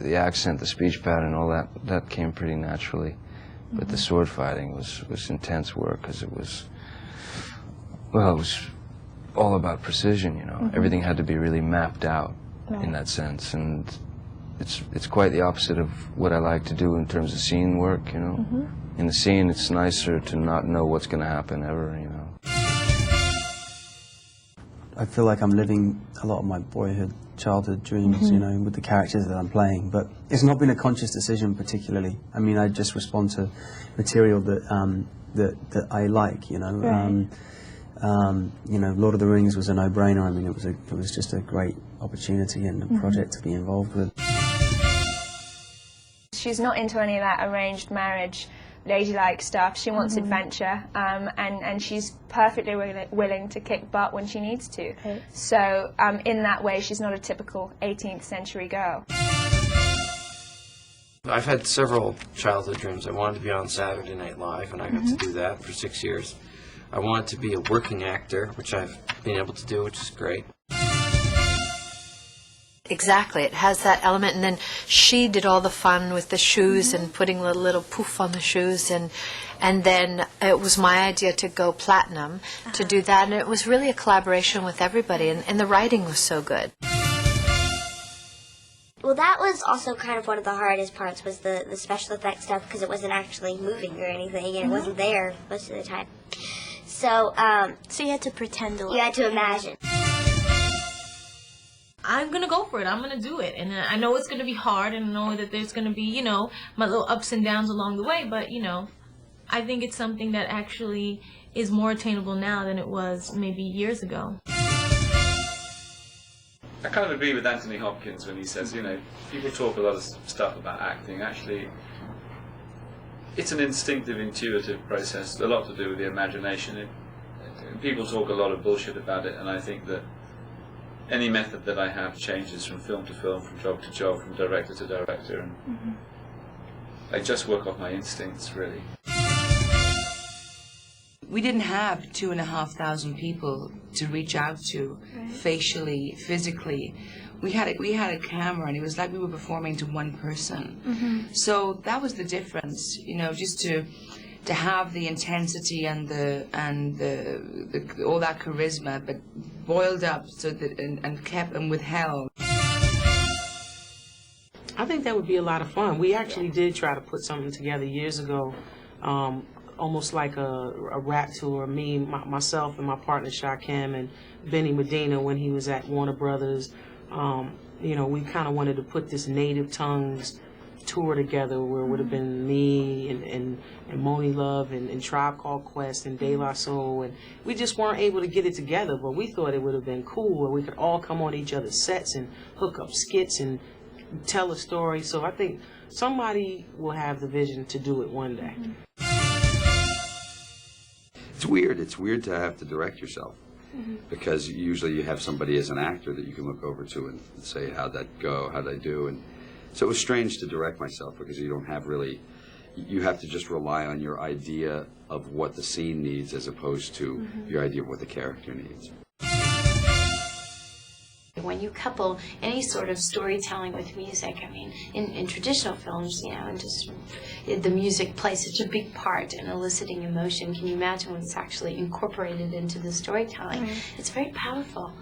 the accent, the speech pattern, all that came pretty naturally. But the sword fighting was intense work because it was all about precision, you know. Everything had to be really mapped out in that sense, and it's quite the opposite of what I like to do in terms of scene work, you know. In the scene, it's nicer to not know what's going to happen ever, you know. I feel like I'm living a lot of my boyhood, childhood dreams, you know, with the characters that I'm playing. But it's not been a conscious decision particularly. I mean, I just respond to material that that I like, you know. You know, Lord of the Rings was a no-brainer. I mean, it was just a great opportunity and a project to be involved with. She's not into any of that arranged marriage, ladylike stuff. She wants adventure, and she's perfectly willing to kick butt when she needs to. Right. So in that way, she's not a typical 18th century girl. I've had several childhood dreams. I wanted to be on Saturday Night Live, and I got to do that for 6 years. I wanted to be a working actor, which I've been able to do, which is great. Exactly, it has that element, and then she did all the fun with the shoes and putting the little poof on the shoes, and then it was my idea to go platinum to do that, and it was really a collaboration with everybody, and the writing was so good. Well, that was also kind of one of the hardest parts, was the special effects stuff, because it wasn't actually moving or anything, and it wasn't there most of the time. So you had to pretend a little. You had to imagine. I'm going to go for it. I'm going to do it. And I know it's going to be hard, and I know that there's going to be, you know, my little ups and downs along the way, but, you know, I think it's something that actually is more attainable now than it was maybe years ago. I kind of agree with Anthony Hopkins when he says, you know, people talk a lot of stuff about acting. Actually, it's an instinctive, intuitive process, a lot to do with the imagination. People talk a lot of bullshit about it, and I think that any method that I have changes from film to film, from job to job, from director to director, and I just work off my instincts, really. We didn't have 2,500 people to reach out to, facially, physically. We had a camera, and it was like we were performing to one person. So that was the difference, you know, just to have the intensity and all that charisma, but boiled up so that and kept and withheld. I think that would be a lot of fun. We actually did try to put something together years ago, almost like a rap tour. Me, myself, and my partner Shakim and Benny Medina when he was at Warner Brothers. You know, we kind of wanted to put this Native Tongues tour together where it would have been me and Moni Love and Tribe Called Quest and De La Soul, and we just weren't able to get it together, but we thought it would have been cool where we could all come on each other's sets and hook up skits and tell a story. So I think somebody will have the vision to do it one day. It's weird to have to direct yourself, because usually you have somebody as an actor that you can look over to and say, how'd that go, how'd I do? And so it was strange to direct myself, because you don't have really, you have to just rely on your idea of what the scene needs as opposed to your idea of what the character needs. When you couple any sort of storytelling with music, I mean, in traditional films, you know, and just the music plays such a big part in eliciting emotion. Can you imagine when it's actually incorporated into the storytelling? It's very powerful.